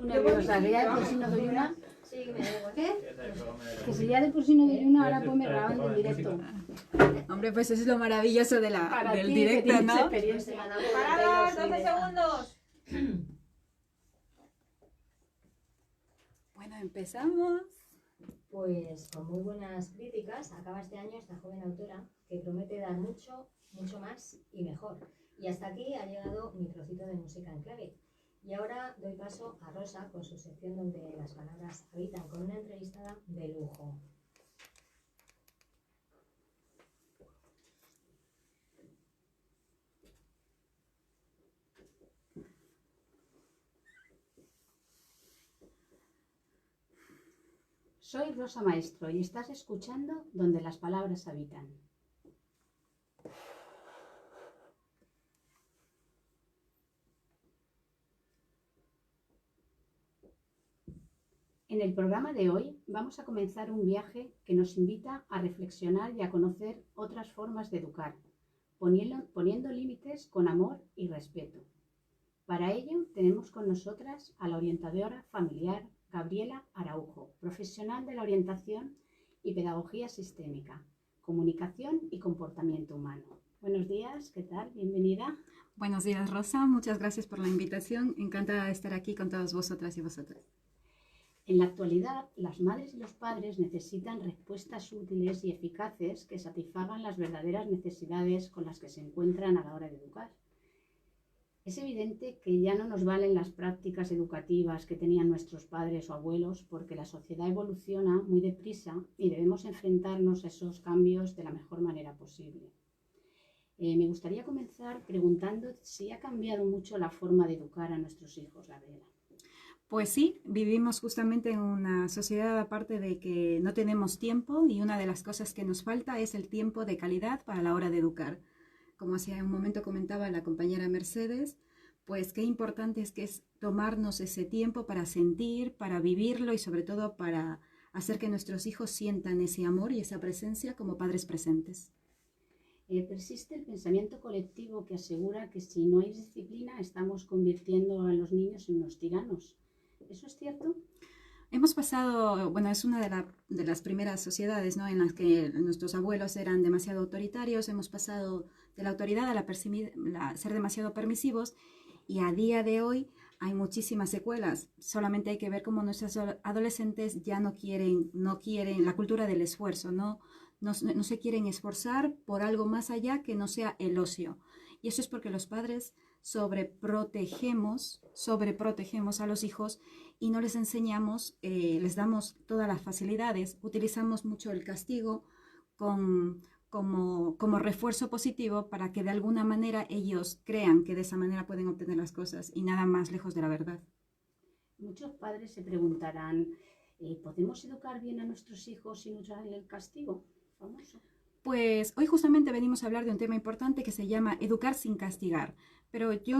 muy nerviosa, que ya de por si no doy una. Sí, me da igual. ¿Qué? Que si ya de por si no doy una, ahora pues me graban en directo. Hombre, pues eso es lo maravilloso de del ti, directo, que ¿no? experiencia. ¡Paradas! 12 segundos. Bueno, empezamos. Pues con muy buenas críticas, acaba este año esta joven autora que promete dar mucho, mucho más y mejor. Y hasta aquí ha llegado mi trocito de música en clave. Y ahora doy paso a Rosa con su sección donde las palabras habitan, con una entrevistada de lujo. Soy Rosa Maestro y estás escuchando Donde las palabras habitan. En el programa de hoy vamos a comenzar un viaje que nos invita a reflexionar y a conocer otras formas de educar, poniendo límites con amor y respeto. Para ello tenemos con nosotras a la orientadora familiar Gabriela Araujo, profesional de la orientación y pedagogía sistémica, comunicación y comportamiento humano. Buenos días, ¿qué tal? Bienvenida. Buenos días, Rosa. Muchas gracias por la invitación. Encantada de estar aquí con todas vosotras y vosotros. En la actualidad, las madres y los padres necesitan respuestas útiles y eficaces que satisfagan las verdaderas necesidades con las que se encuentran a la hora de educar. Es evidente que ya no nos valen las prácticas educativas que tenían nuestros padres o abuelos porque la sociedad evoluciona muy deprisa y debemos enfrentarnos a esos cambios de la mejor manera posible. Me gustaría comenzar preguntando si ha cambiado mucho la forma de educar a nuestros hijos, Gabriela. Pues sí, vivimos justamente en una sociedad aparte de que no tenemos tiempo y una de las cosas que nos falta es el tiempo de calidad para la hora de educar. Como hace un momento comentaba la compañera Mercedes, pues qué importante es que es tomarnos ese tiempo para sentir, para vivirlo y sobre todo para hacer que nuestros hijos sientan ese amor y esa presencia como padres presentes. Persiste el pensamiento colectivo que asegura que si no hay disciplina estamos convirtiendo a los niños en unos tiranos. ¿Eso es cierto? Hemos pasado, bueno, es una de las primeras sociedades, ¿no?, en las que nuestros abuelos eran demasiado autoritarios. Hemos pasado de la autoridad a ser demasiado permisivos y a día de hoy hay muchísimas secuelas. Solamente hay que ver cómo nuestros adolescentes ya no quieren la cultura del esfuerzo, no se quieren esforzar por algo más allá que no sea el ocio. Y eso es porque los padres sobreprotegemos a los hijos y no les enseñamos, les damos todas las facilidades, utilizamos mucho el castigo como refuerzo positivo para que de alguna manera ellos crean que de esa manera pueden obtener las cosas y nada más lejos de la verdad. Muchos padres se preguntarán, ¿podemos educar bien a nuestros hijos sin usar el castigo famoso? Pues hoy justamente venimos a hablar de un tema importante que se llama educar sin castigar, pero yo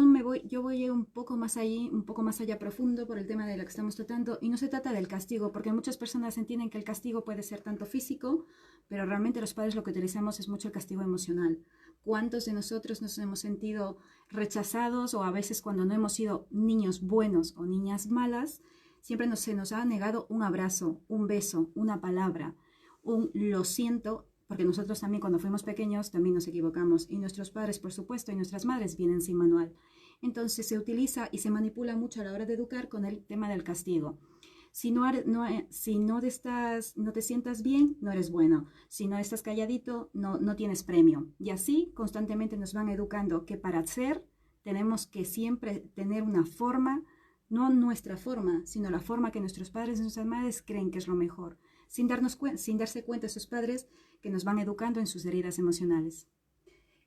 voy un poco más allá profundo por el tema de lo que estamos tratando y no se trata del castigo, porque muchas personas entienden que el castigo puede ser tanto físico, pero realmente los padres lo que utilizamos es mucho el castigo emocional. ¿Cuántos de nosotros nos hemos sentido rechazados o a veces cuando no hemos sido niños buenos o niñas malas, siempre se nos ha negado un abrazo, un beso, una palabra, un lo siento? Porque nosotros también cuando fuimos pequeños también nos equivocamos y nuestros padres, por supuesto, y nuestras madres vienen sin manual. Entonces se utiliza y se manipula mucho a la hora de educar con el tema del castigo. Si no te sientas bien, no eres bueno. Si no estás calladito, no tienes premio. Y así constantemente nos van educando que para ser tenemos que siempre tener una forma, no nuestra forma, sino la forma que nuestros padres y nuestras madres creen que es lo mejor, sin darse cuenta esos padres que nos van educando en sus heridas emocionales.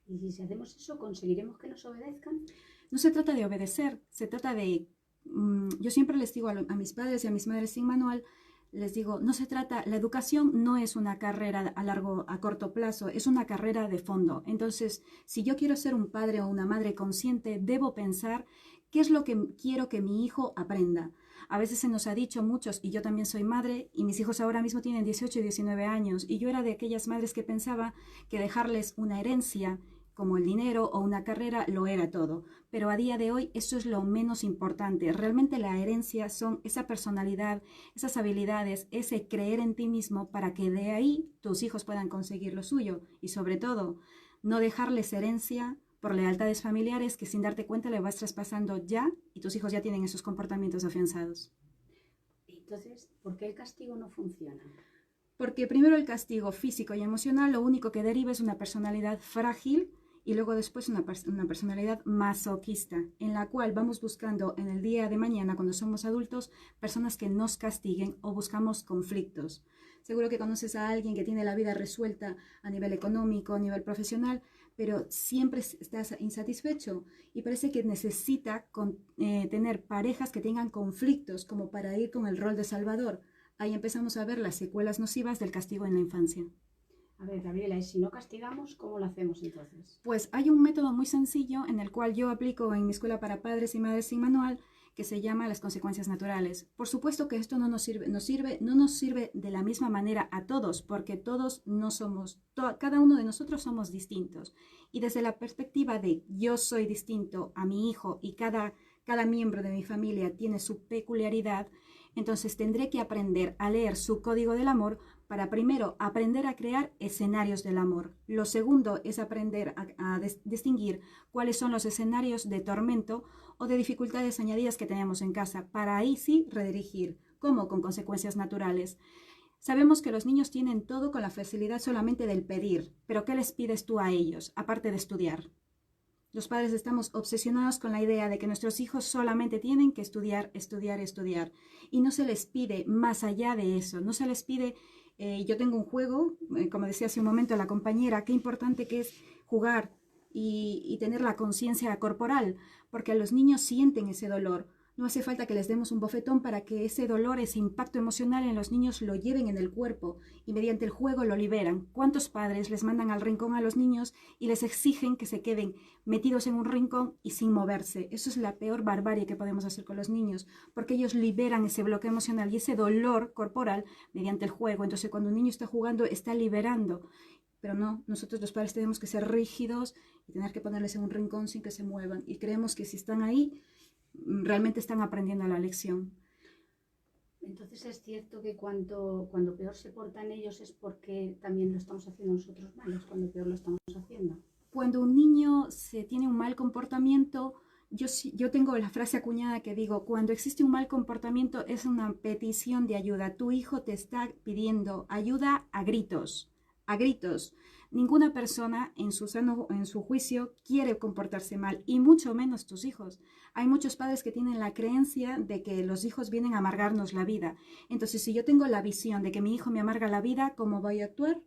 ¿Y si hacemos eso, conseguiremos que nos obedezcan? No se trata de obedecer, se trata de... yo siempre les digo a mis padres y a mis madres sin manual, les digo, la educación no es una carrera a corto plazo, es una carrera de fondo. Entonces, si yo quiero ser un padre o una madre consciente, debo pensar qué es lo que quiero que mi hijo aprenda. A veces se nos ha dicho muchos, y yo también soy madre, y mis hijos ahora mismo tienen 18 y 19 años, y yo era de aquellas madres que pensaba que dejarles una herencia como el dinero o una carrera lo era todo. Pero a día de hoy eso es lo menos importante. Realmente la herencia son esa personalidad, esas habilidades, ese creer en ti mismo para que de ahí tus hijos puedan conseguir lo suyo. Y sobre todo, no dejarles herencia por lealtades familiares que sin darte cuenta le vas traspasando ya y tus hijos ya tienen esos comportamientos afianzados. Entonces, ¿por qué el castigo no funciona? Porque primero el castigo físico y emocional lo único que deriva es una personalidad frágil y luego después una personalidad masoquista, en la cual vamos buscando en el día de mañana, cuando somos adultos, personas que nos castiguen o buscamos conflictos. Seguro que conoces a alguien que tiene la vida resuelta a nivel económico, a nivel profesional, pero siempre estás insatisfecho y parece que necesita tener parejas que tengan conflictos como para ir con el rol de salvador. Ahí empezamos a ver las secuelas nocivas del castigo en la infancia. A ver, Gabriela, y si no castigamos, ¿cómo lo hacemos entonces? Pues hay un método muy sencillo en el cual yo aplico en mi escuela para padres y madres sin manual que se llama las consecuencias naturales. Por supuesto que esto no nos sirve de la misma manera a todos, porque todos no somos, cada uno de nosotros somos distintos. Y desde la perspectiva de yo soy distinto a mi hijo y cada miembro de mi familia tiene su peculiaridad, entonces tendré que aprender a leer su código del amor para primero aprender a crear escenarios del amor. Lo segundo es aprender a distinguir cuáles son los escenarios de tormento o de dificultades añadidas que tenemos en casa, para ahí sí redirigir, como con consecuencias naturales. Sabemos que los niños tienen todo con la facilidad solamente del pedir, pero ¿qué les pides tú a ellos, aparte de estudiar? Los padres estamos obsesionados con la idea de que nuestros hijos solamente tienen que estudiar, estudiar, estudiar. Y no se les pide más allá de eso. No se les pide, yo tengo un juego, como decía hace un momento la compañera, qué importante que es jugar y tener la conciencia corporal, porque los niños sienten ese dolor. No hace falta que les demos un bofetón para que ese dolor, ese impacto emocional en los niños lo lleven en el cuerpo y mediante el juego lo liberan. ¿Cuántos padres les mandan al rincón a los niños y les exigen que se queden metidos en un rincón y sin moverse? Eso es la peor barbarie que podemos hacer con los niños, porque ellos liberan ese bloqueo emocional y ese dolor corporal mediante el juego. Entonces, cuando un niño está jugando, está liberando. Pero no, nosotros los padres tenemos que ser rígidos y tener que ponerles en un rincón sin que se muevan. Y creemos que si están ahí, realmente están aprendiendo la lección. Entonces es cierto que cuando peor se portan ellos es porque también lo estamos haciendo nosotros mal, es cuando peor lo estamos haciendo. Cuando un niño tiene un mal comportamiento, yo tengo la frase acuñada que digo, cuando existe un mal comportamiento es una petición de ayuda. Tu hijo te está pidiendo ayuda a gritos, a gritos. Ninguna persona en su juicio quiere comportarse mal, y mucho menos tus hijos. Hay muchos padres que tienen la creencia de que los hijos vienen a amargarnos la vida. Entonces, si yo tengo la visión de que mi hijo me amarga la vida, ¿cómo voy a actuar?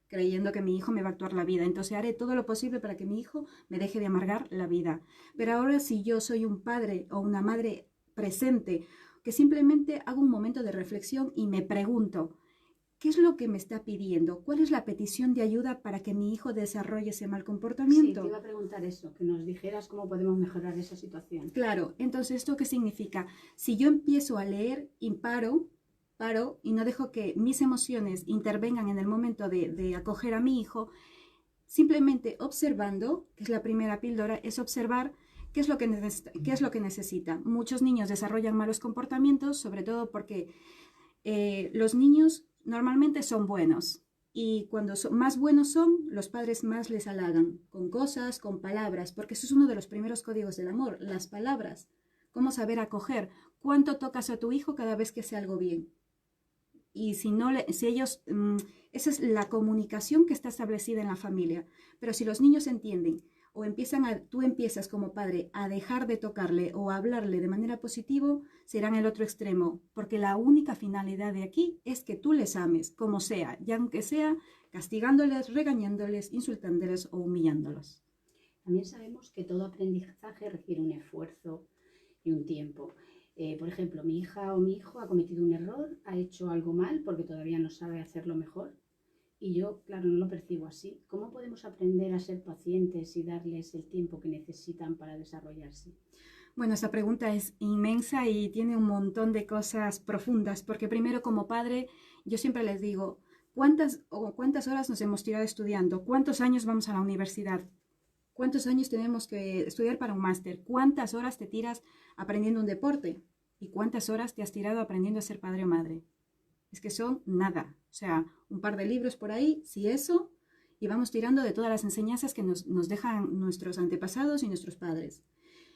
Creyendo que mi hijo me va a actuar la vida. Entonces haré todo lo posible para que mi hijo me deje de amargar la vida. Pero ahora, si yo soy un padre o una madre presente, que simplemente hago un momento de reflexión y me pregunto, ¿qué es lo que me está pidiendo? ¿Cuál es la petición de ayuda para que mi hijo desarrolle ese mal comportamiento? Sí, te iba a preguntar eso, que nos dijeras cómo podemos mejorar esa situación. Claro, entonces, ¿esto qué significa? Si yo empiezo a leer y paro y no dejo que mis emociones intervengan en el momento de acoger a mi hijo, simplemente observando, que es la primera píldora, es observar qué es lo que necesita. Muchos niños desarrollan malos comportamientos, sobre todo porque los niños normalmente son buenos, y cuando más buenos son, los padres más les halagan, con cosas, con palabras, porque eso es uno de los primeros códigos del amor, las palabras. Cómo saber acoger, cuánto tocas a tu hijo cada vez que hace algo bien. Y esa es la comunicación que está establecida en la familia. Pero si los niños entienden, o tú empiezas como padre a dejar de tocarle o a hablarle de manera positiva, serán el otro extremo, porque la única finalidad de aquí es que tú les ames, como sea, ya aunque sea castigándoles, regañándoles, insultándoles o humillándolos. También sabemos que todo aprendizaje requiere un esfuerzo y un tiempo. Por ejemplo, mi hija o mi hijo ha cometido un error, ha hecho algo mal porque todavía no sabe hacerlo mejor. Y yo, claro, no lo percibo así. ¿Cómo podemos aprender a ser pacientes y darles el tiempo que necesitan para desarrollarse? Bueno, esa pregunta es inmensa y tiene un montón de cosas profundas, porque primero, como padre, yo siempre les digo, ¿cuántas horas nos hemos tirado estudiando? ¿Cuántos años vamos a la universidad? ¿Cuántos años tenemos que estudiar para un máster? ¿Cuántas horas te tiras aprendiendo un deporte? ¿Y cuántas horas te has tirado aprendiendo a ser padre o madre? Es que son nada. O sea, un par de libros por ahí, si eso, y vamos tirando de todas las enseñanzas que nos dejan nuestros antepasados y nuestros padres.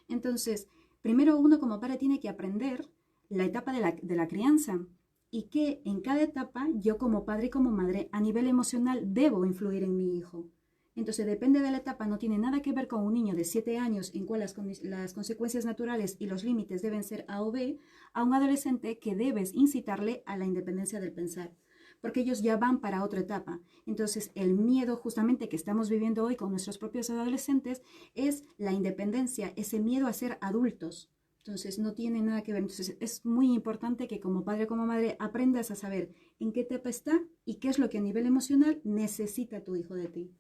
Entonces, primero uno como padre tiene que aprender la etapa de la crianza y que en cada etapa yo como padre y como madre a nivel emocional debo influir en mi hijo. Entonces depende de la etapa, no tiene nada que ver con un niño de 7 años en cual las consecuencias naturales y los límites deben ser A o B, a un adolescente que debes incitarle a la independencia del pensar, porque ellos ya van para otra etapa. Entonces el miedo justamente que estamos viviendo hoy con nuestros propios adolescentes es la independencia, ese miedo a ser adultos. Entonces no tiene nada que ver. Entonces es muy importante que como padre o como madre aprendas a saber en qué etapa está y qué es lo que a nivel emocional necesita tu hijo de ti.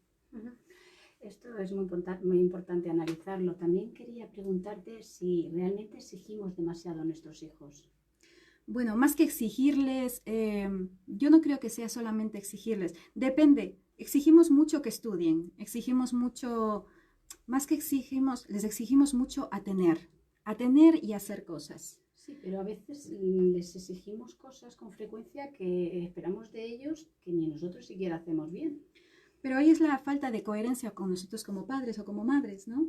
Esto es muy importante analizarlo. También quería preguntarte si realmente exigimos demasiado a nuestros hijos. Bueno, más que exigirles, yo no creo que sea solamente exigirles. Depende. Exigimos mucho que estudien, exigimos mucho, más que exigimos, les exigimos mucho a tener y hacer cosas. Sí, pero a veces les exigimos cosas con frecuencia que esperamos de ellos que ni nosotros siquiera hacemos bien. Pero ahí es la falta de coherencia con nosotros como padres o como madres, ¿no?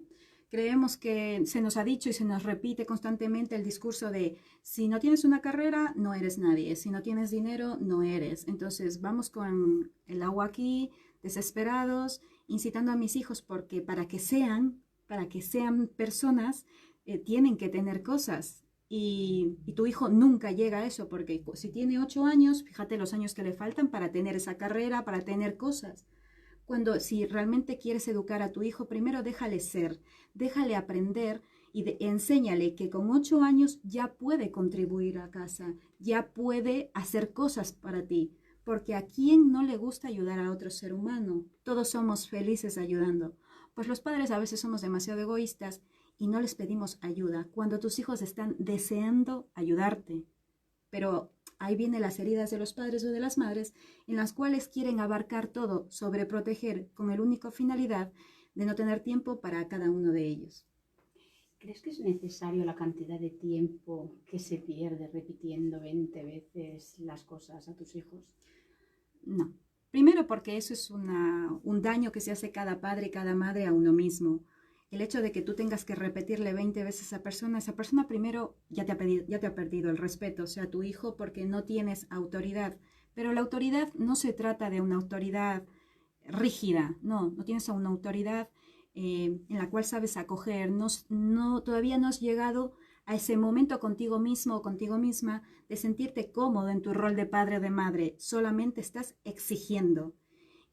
Creemos que se nos ha dicho y se nos repite constantemente el discurso de si no tienes una carrera, no eres nadie, si no tienes dinero, no eres. Entonces vamos con el agua aquí, desesperados, incitando a mis hijos porque para que sean personas, tienen que tener cosas. Y tu hijo nunca llega a eso porque si tiene 8 años, fíjate los años que le faltan para tener esa carrera, para tener cosas. Cuando si realmente quieres educar a tu hijo, primero déjale ser, déjale aprender y enséñale que con 8 años ya puede contribuir a casa, ya puede hacer cosas para ti. Porque a quién no le gusta ayudar a otro ser humano. Todos somos felices ayudando. Pues los padres a veces somos demasiado egoístas y no les pedimos ayuda cuando tus hijos están deseando ayudarte. Pero ahí vienen las heridas de los padres o de las madres en las cuales quieren abarcar todo, sobreproteger con el único finalidad de no tener tiempo para cada uno de ellos. ¿Crees que es necesario la cantidad de tiempo que se pierde repitiendo 20 veces las cosas a tus hijos? No. Primero porque eso es un daño que se hace cada padre y cada madre a uno mismo. El hecho de que tú tengas que repetirle 20 veces a esa persona primero ya te ha perdido el respeto, o sea, tu hijo, porque no tienes autoridad. Pero la autoridad no se trata de una autoridad rígida, no tienes una autoridad en la cual sabes acoger. Todavía no has llegado a ese momento contigo mismo o contigo misma de sentirte cómodo en tu rol de padre o de madre, solamente estás exigiendo.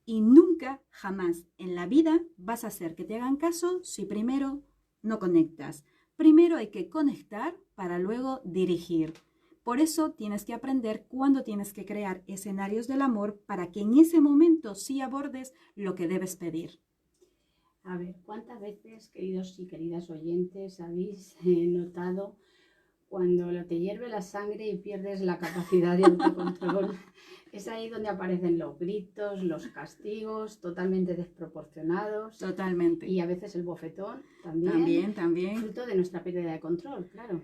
Y nunca, jamás en la vida vas a hacer que te hagan caso si primero no conectas. Primero hay que conectar para luego dirigir. Por eso tienes que aprender cuándo tienes que crear escenarios del amor para que en ese momento sí abordes lo que debes pedir. A ver, ¿cuántas veces, queridos y queridas oyentes, habéis notado cuando te hierve la sangre y pierdes la capacidad de autocontrol? Es ahí donde aparecen los gritos, los castigos totalmente desproporcionados. Totalmente. Y a veces el bofetón también. También. Fruto de nuestra pérdida de control, claro.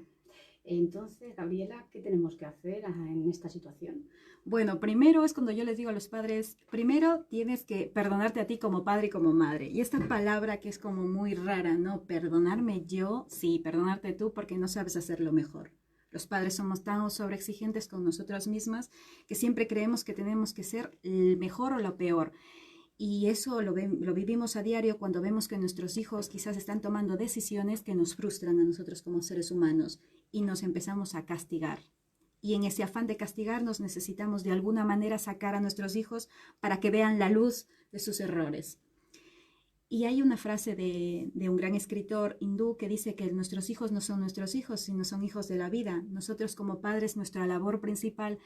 Entonces, Gabriela, ¿qué tenemos que hacer en esta situación? Bueno, primero es cuando yo les digo a los padres, primero tienes que perdonarte a ti como padre y como madre. Y esta palabra que es como muy rara, ¿no? Perdonarme yo, sí, perdonarte tú porque no sabes hacerlo mejor. Los padres somos tan sobreexigentes con nosotras mismas que siempre creemos que tenemos que ser el mejor o lo peor. Y eso lo vivimos a diario cuando vemos que nuestros hijos quizás están tomando decisiones que nos frustran a nosotros como seres humanos y nos empezamos a castigar. Y en ese afán de castigarnos necesitamos de alguna manera sacar a nuestros hijos para que vean la luz de sus errores. Y hay una frase de un gran escritor hindú que dice que nuestros hijos no son nuestros hijos, sino son hijos de la vida. Nosotros como padres, nuestra labor principal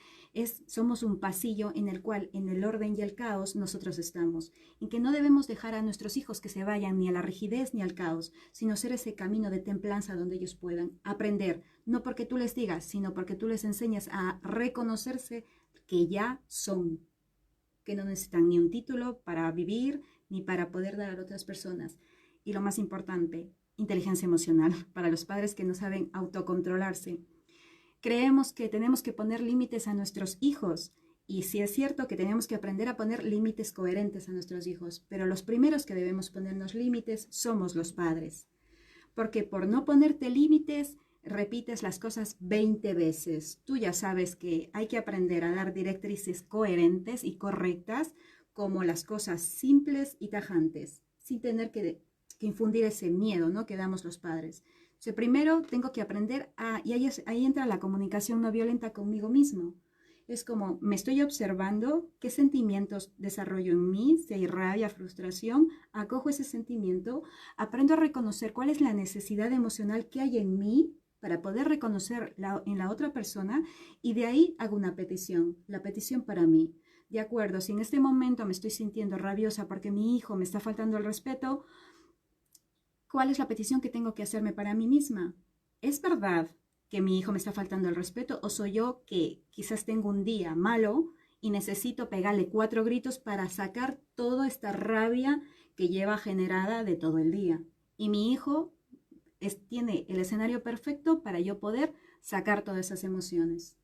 somos un pasillo en el cual, en el orden y el caos, nosotros estamos. En que no debemos dejar a nuestros hijos que se vayan ni a la rigidez ni al caos, sino ser ese camino de templanza donde ellos puedan aprender. No porque tú les digas, sino porque tú les enseñas a reconocerse que ya son, que no necesitan ni un título para vivir, ni para poder dar a otras personas. y lo más importante, inteligencia emocional para los padres que no saben autocontrolarse. Creemos que tenemos que poner límites a nuestros hijos y sí es cierto que tenemos que aprender a poner límites coherentes a nuestros hijos, pero los primeros que debemos ponernos límites somos los padres. Porque por no ponerte límites, repites las cosas 20 veces. Tú ya sabes que hay que aprender a dar directrices coherentes y correctas como las cosas simples y tajantes, sin tener que infundir ese miedo, ¿no?, que damos los padres. O sea, primero tengo que aprender y ahí entra la comunicación no violenta conmigo mismo. Es como me estoy observando qué sentimientos desarrollo en mí, si hay rabia, frustración, acojo ese sentimiento, aprendo a reconocer cuál es la necesidad emocional que hay en mí para poder reconocer en la otra persona y de ahí hago una petición, la petición para mí. De acuerdo, si en este momento me estoy sintiendo rabiosa porque mi hijo me está faltando el respeto, ¿cuál es la petición que tengo que hacerme para mí misma? ¿Es verdad que mi hijo me está faltando el respeto o soy yo que quizás tengo un día malo y necesito pegarle 4 gritos para sacar toda esta rabia que lleva generada de todo el día? Y mi hijo tiene el escenario perfecto para yo poder sacar todas esas emociones.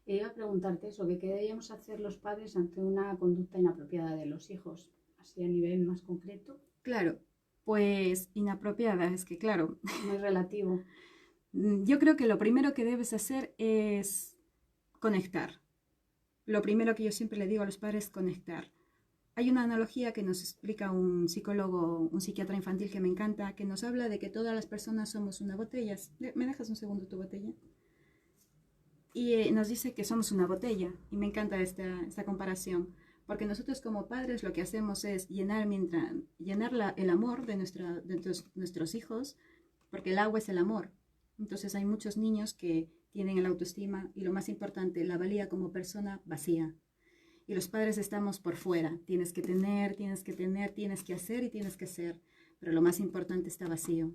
Iba a preguntarte eso, que qué deberíamos hacer los padres ante una conducta inapropiada de los hijos, así a nivel más concreto. Claro, pues inapropiada, es que claro. Muy relativo. Yo creo que lo primero que debes hacer es conectar. Lo primero que yo siempre le digo a los padres es conectar. Hay una analogía que nos explica un psicólogo, un psiquiatra infantil que me encanta, que nos habla de que todas las personas somos una botella. ¿Me dejas un segundo tu botella? Y nos dice que somos una botella. Y me encanta esta comparación. Porque nosotros como padres lo que hacemos es llenar el amor de nuestros hijos, porque el agua es el amor. Entonces hay muchos niños que tienen el autoestima y lo más importante, la valía como persona vacía. Y los padres estamos por fuera. Tienes que tener, tienes que hacer y tienes que ser. Pero lo más importante está vacío.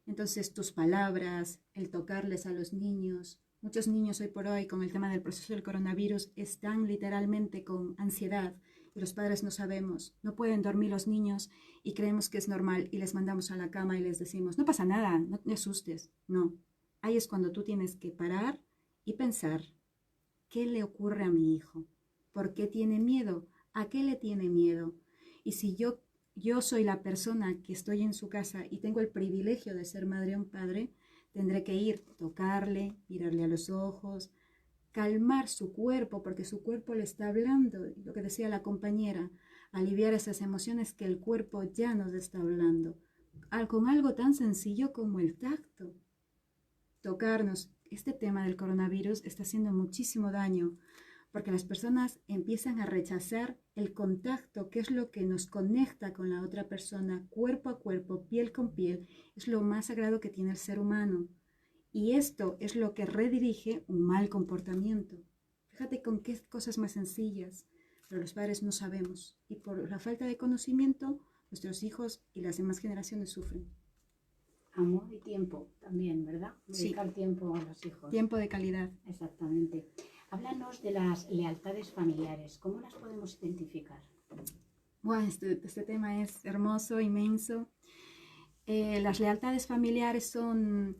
Entonces tus palabras, el tocarles a los niños. Muchos niños hoy por hoy con el tema del proceso del coronavirus están literalmente con ansiedad y los padres no sabemos, no pueden dormir los niños y creemos que es normal y les mandamos a la cama y les decimos, no pasa nada, no te asustes. No, ahí es cuando tú tienes que parar y pensar, ¿qué le ocurre a mi hijo? ¿Por qué tiene miedo? ¿A qué le tiene miedo? Y si yo soy la persona que estoy en su casa y tengo el privilegio de ser madre o un padre, tendré que ir, tocarle, mirarle a los ojos, calmar su cuerpo, porque su cuerpo le está hablando, lo que decía la compañera, aliviar esas emociones que el cuerpo ya nos está hablando, con algo tan sencillo como el tacto. Tocarnos. Este tema del coronavirus está haciendo muchísimo daño, porque las personas empiezan a rechazar el contacto, que es lo que nos conecta con la otra persona, cuerpo a cuerpo, piel con piel, es lo más sagrado que tiene el ser humano. Y esto es lo que redirige un mal comportamiento. Fíjate con qué cosas más sencillas, pero los padres no sabemos. Y por la falta de conocimiento, nuestros hijos y las demás generaciones sufren. Amor y tiempo también, ¿verdad? Dedicar tiempo a los hijos. Tiempo de calidad. Exactamente. Háblanos de las lealtades familiares. ¿Cómo las podemos identificar? Bueno, este tema es hermoso, inmenso. Las lealtades familiares son,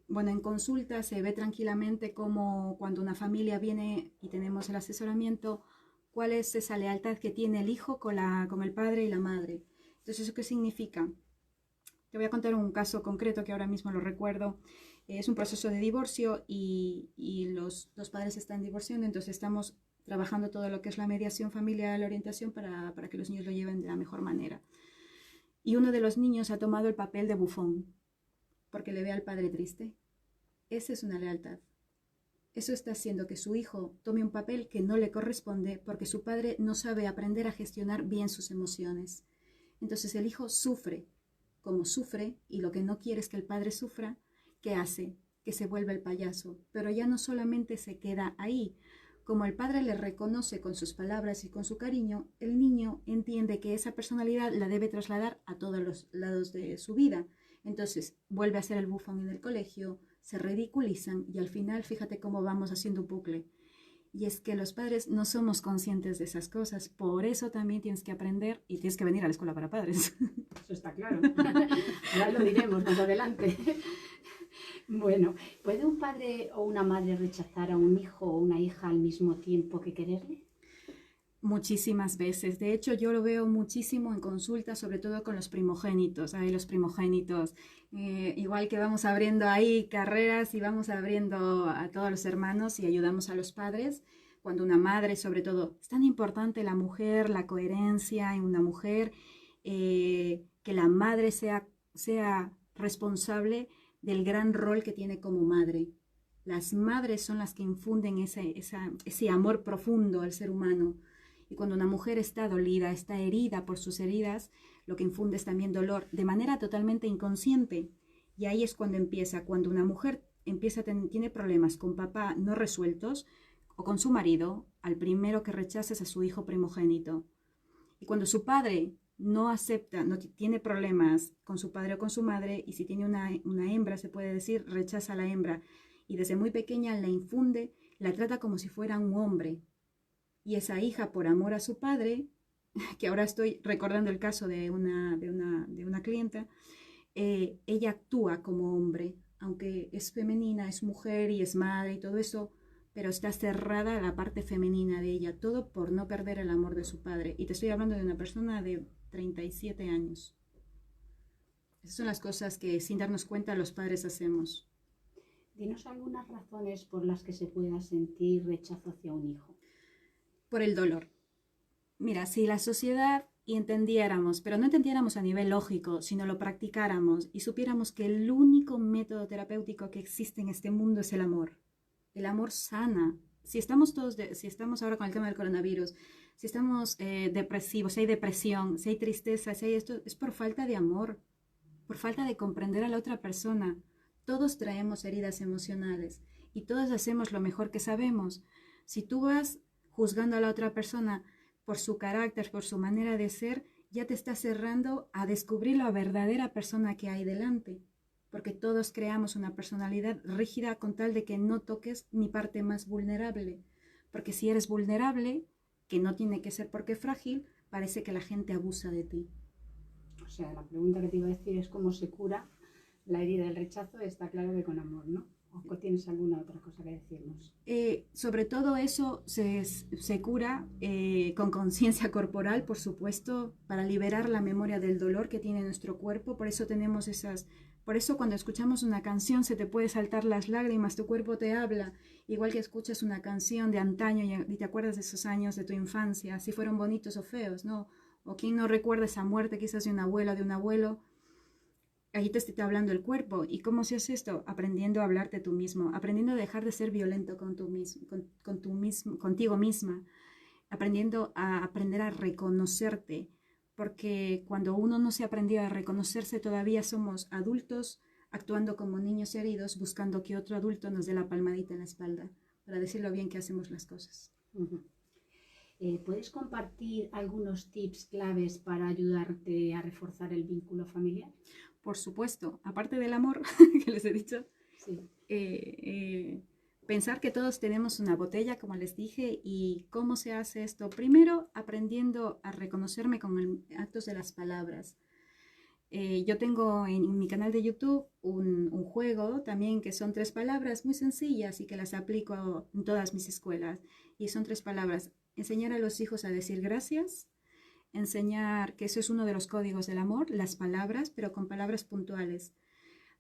bueno, en consulta se ve tranquilamente como cuando una familia viene y tenemos el asesoramiento, cuál es esa lealtad que tiene el hijo con el padre y la madre. Entonces, ¿eso qué significa? Te voy a contar un caso concreto que ahora mismo lo recuerdo. Es un proceso de divorcio y los dos padres están divorciando, entonces estamos trabajando todo lo que es la mediación familiar, la orientación para que los niños lo lleven de la mejor manera. Y uno de los niños ha tomado el papel de bufón porque le ve al padre triste. Esa es una lealtad. Eso está haciendo que su hijo tome un papel que no le corresponde porque su padre no sabe aprender a gestionar bien sus emociones. Entonces el hijo sufre. Como sufre y lo que no quiere es que el padre sufra, ¿qué hace? Que se vuelve el payaso. Pero ya no solamente se queda ahí. Como el padre le reconoce con sus palabras y con su cariño, el niño entiende que esa personalidad la debe trasladar a todos los lados de su vida. Entonces vuelve a ser el bufón en el colegio, se ridiculizan y al final fíjate cómo vamos haciendo un bucle. Y es que los padres no somos conscientes de esas cosas. Por eso también tienes que aprender y tienes que venir a la escuela para padres. Eso está claro. Ahora lo diremos más adelante. Bueno, ¿puede un padre o una madre rechazar a un hijo o una hija al mismo tiempo que quererle? Muchísimas veces. De hecho, yo lo veo muchísimo en consulta, sobre todo con los primogénitos. Hay los primogénitos. Igual que vamos abriendo ahí carreras y vamos abriendo a todos los hermanos y ayudamos a los padres. Cuando una madre, sobre todo, es tan importante la mujer, la coherencia en una mujer, que la madre sea responsable del gran rol que tiene como madre. Las madres son las que infunden ese amor profundo al ser humano. Y cuando una mujer está dolida, está herida por sus heridas, lo que infunde es también dolor, de manera totalmente inconsciente. Y ahí es cuando empieza. Cuando una mujer tiene problemas con papá no resueltos, o con su marido, al primero que rechaza es a su hijo primogénito. Y cuando su padre no acepta, no tiene problemas con su padre o con su madre, y si tiene una hembra, se puede decir, rechaza a la hembra. Y desde muy pequeña la infunde, la trata como si fuera un hombre. Y esa hija, por amor a su padre, que ahora estoy recordando el caso de una clienta, ella actúa como hombre, aunque es femenina, es mujer y es madre y todo eso, pero está cerrada a la parte femenina de ella, todo por no perder el amor de su padre. Y te estoy hablando de una persona de 37 años. Esas son las cosas que sin darnos cuenta los padres hacemos. Dinos algunas razones por las que se pueda sentir rechazo hacia un hijo. Por el dolor. Mira, si la sociedad entendiéramos, pero no entendiéramos a nivel lógico, sino lo practicáramos y supiéramos que el único método terapéutico que existe en este mundo es el amor. El amor sana. Si estamos ahora con el tema del coronavirus, si estamos depresivos, si hay depresión, si hay tristeza, si hay esto, es por falta de amor, por falta de comprender a la otra persona. Todos traemos heridas emocionales y todos hacemos lo mejor que sabemos. Si tú vas juzgando a la otra persona por su carácter, por su manera de ser, ya te estás cerrando a descubrir la verdadera persona que hay delante. Porque todos creamos una personalidad rígida con tal de que no toques mi parte más vulnerable. Porque si eres vulnerable, que no tiene que ser porque es frágil, parece que la gente abusa de ti. O sea, la pregunta que te iba a decir es cómo se cura la herida del rechazo. Está claro que con amor, ¿no? ¿O tienes alguna otra cosa que decirnos? Sobre todo eso se cura con conciencia corporal, por supuesto, para liberar la memoria del dolor que tiene nuestro cuerpo. Por eso cuando escuchamos una canción se te puede saltar las lágrimas, tu cuerpo te habla, igual que escuchas una canción de antaño y te acuerdas de esos años de tu infancia, si fueron bonitos o feos, ¿no? O quién no recuerda esa muerte quizás de una abuela o de un abuelo. Allí te está hablando el cuerpo. ¿Y cómo se hace esto? Aprendiendo a hablarte tú mismo, aprendiendo a dejar de ser violento contigo misma, aprendiendo a aprender a reconocerte, porque cuando uno no se aprendió a reconocerse todavía somos adultos actuando como niños heridos, buscando que otro adulto nos dé la palmadita en la espalda para decir lo bien que hacemos las cosas. Uh-huh. ¿Puedes compartir algunos tips claves para ayudarte a reforzar el vínculo familiar? Por supuesto, aparte del amor que les he dicho, sí. Pensar que todos tenemos una botella, como les dije, y cómo se hace esto. Primero, aprendiendo a reconocerme con actos de las palabras. Yo tengo en mi canal de YouTube un juego también que son 3 palabras muy sencillas y que las aplico en todas mis escuelas. Y son 3 palabras. Enseñar a los hijos a decir gracias. Enseñar que eso es uno de los códigos del amor, las palabras, pero con palabras puntuales.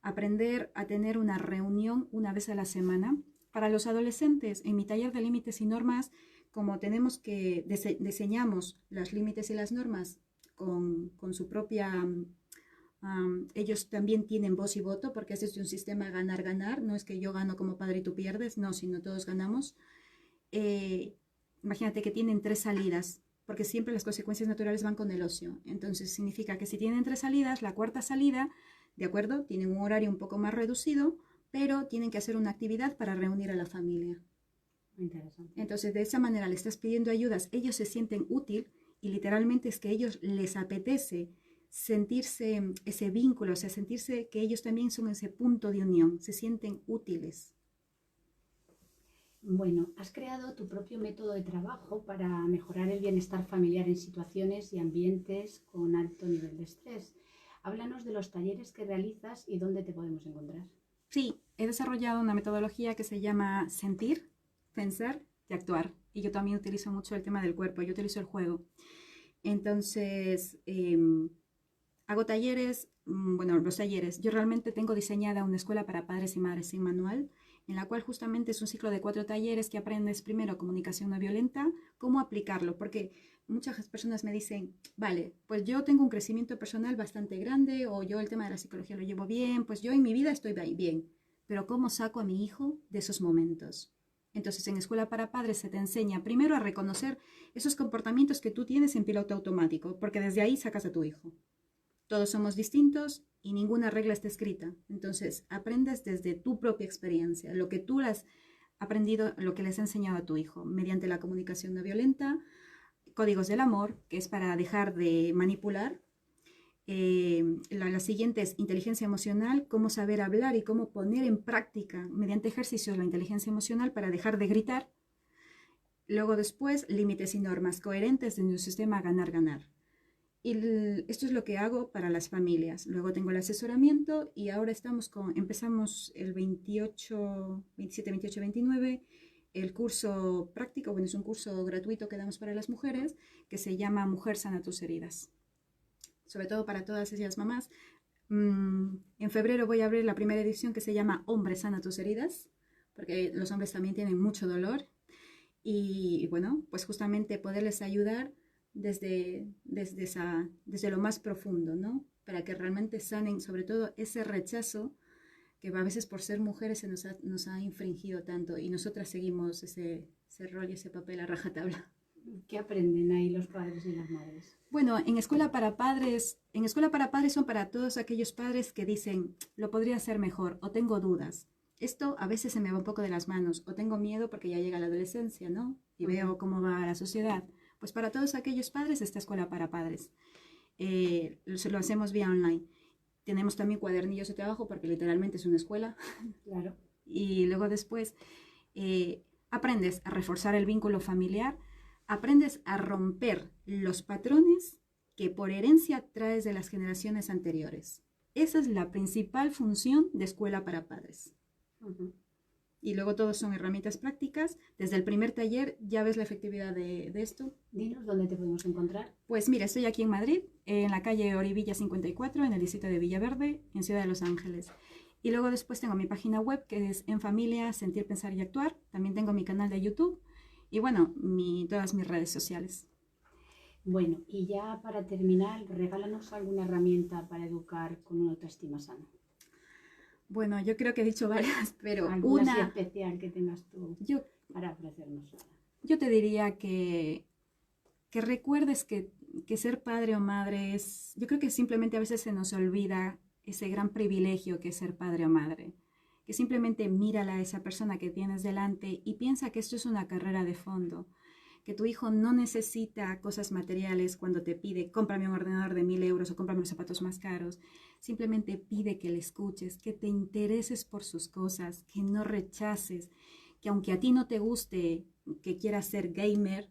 Aprender a tener una reunión una vez a la semana. Para los adolescentes, en mi taller de límites y normas, como tenemos que diseñamos los límites y las normas con su propia... ellos también tienen voz y voto, porque este es un sistema ganar-ganar. No es que yo gano como padre y tú pierdes, no, sino todos ganamos. Imagínate que tienen 3 salidas, porque siempre las consecuencias naturales van con el ocio. Entonces significa que si tienen 3 salidas, la cuarta salida, ¿de acuerdo? Tienen un horario un poco más reducido, pero tienen que hacer una actividad para reunir a la familia. Interesante. Entonces de esa manera le estás pidiendo ayudas, ellos se sienten útil y literalmente es que a ellos les apetece sentirse ese vínculo, o sea, sentirse que ellos también son ese punto de unión, se sienten útiles. Bueno, has creado tu propio método de trabajo para mejorar el bienestar familiar en situaciones y ambientes con alto nivel de estrés. Háblanos de los talleres que realizas y dónde te podemos encontrar. Sí, he desarrollado una metodología que se llama sentir, pensar y actuar. Y yo también utilizo mucho el tema del cuerpo, yo utilizo el juego. Entonces, hago talleres, bueno, los talleres. Yo realmente tengo diseñada una escuela para padres y madres sin manual, en la cual justamente es un ciclo de 4 talleres que aprendes primero comunicación no violenta, cómo aplicarlo, porque muchas personas me dicen, vale, pues yo tengo un crecimiento personal bastante grande o yo el tema de la psicología lo llevo bien, pues yo en mi vida estoy bien, pero ¿cómo saco a mi hijo de esos momentos? Entonces, en Escuela para Padres se te enseña primero a reconocer esos comportamientos que tú tienes en piloto automático, porque desde ahí sacas a tu hijo. Todos somos distintos y ninguna regla está escrita. Entonces, aprendes desde tu propia experiencia, lo que tú has aprendido, lo que les has enseñado a tu hijo, mediante la comunicación no violenta, códigos del amor, que es para dejar de manipular. La siguiente es inteligencia emocional, cómo saber hablar y cómo poner en práctica mediante ejercicios la inteligencia emocional para dejar de gritar. Luego después, límites y normas coherentes en un sistema ganar-ganar. Y esto es lo que hago para las familias. Luego tengo el asesoramiento y ahora empezamos el 28, 27, 28, 29, el curso práctico, bueno, es un curso gratuito que damos para las mujeres que se llama Mujer sana tus heridas. Sobre todo para todas esas mamás. En febrero voy a abrir la primera edición que se llama Hombre sana tus heridas, porque los hombres también tienen mucho dolor. Y bueno, pues justamente poderles ayudar desde lo más profundo, ¿no? Para que realmente sanen sobre todo ese rechazo que a veces por ser mujeres se nos ha infringido tanto y nosotras seguimos ese rol y ese papel a rajatabla. ¿Qué aprenden ahí los padres y las madres? Bueno, en Escuela para Padres son para todos aquellos padres que dicen, lo podría hacer mejor o tengo dudas. Esto a veces se me va un poco de las manos o tengo miedo porque ya llega la adolescencia, ¿no? Y veo cómo va la sociedad. Pues para todos aquellos padres, esta Escuela para Padres. Lo hacemos vía online. Tenemos también cuadernillos de trabajo porque literalmente es una escuela. Claro. Y luego después aprendes a reforzar el vínculo familiar, aprendes a romper los patrones que por herencia traes de las generaciones anteriores. Esa es la principal función de Escuela para Padres. Y luego todos son herramientas prácticas. Desde el primer taller ya ves la efectividad de esto. Dinos dónde te podemos encontrar. Pues mira, estoy aquí en Madrid, en la calle Orivilla 54, en el distrito de Villaverde, en Ciudad de Los Ángeles. Y luego después tengo mi página web que es En Familia, Sentir, Pensar y Actuar. También tengo mi canal de YouTube y bueno, todas mis redes sociales. Bueno, y ya para terminar, regálanos alguna herramienta para educar con una autoestima sana. Bueno, yo creo que he dicho varias, pero ¿alguna así especial que tengas tú para ofrecernos? Yo te diría que recuerdes que ser padre o madre es... Yo creo que simplemente a veces se nos olvida ese gran privilegio que es ser padre o madre. Que simplemente mírala a esa persona que tienes delante y piensa que esto es una carrera de fondo. Que tu hijo no necesita cosas materiales cuando te pide, cómprame un ordenador de 1.000 euros o cómprame los zapatos más caros. Simplemente pide que le escuches, que te intereses por sus cosas, que no rechaces, que aunque a ti no te guste, que quieras ser gamer,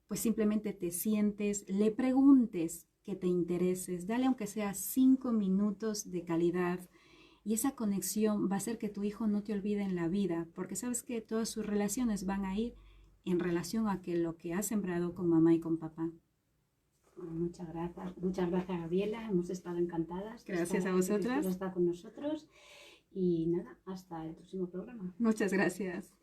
pues simplemente te sientes, le preguntes, que te intereses, dale aunque sea 5 minutos de calidad. Y esa conexión va a hacer que tu hijo no te olvide en la vida, porque sabes que todas sus relaciones van a ir en relación a que lo que has sembrado con mamá y con papá. Muchas gracias Gabriela, hemos estado encantadas. Gracias a vosotras. Está con nosotros y nada, hasta el próximo programa. Muchas gracias.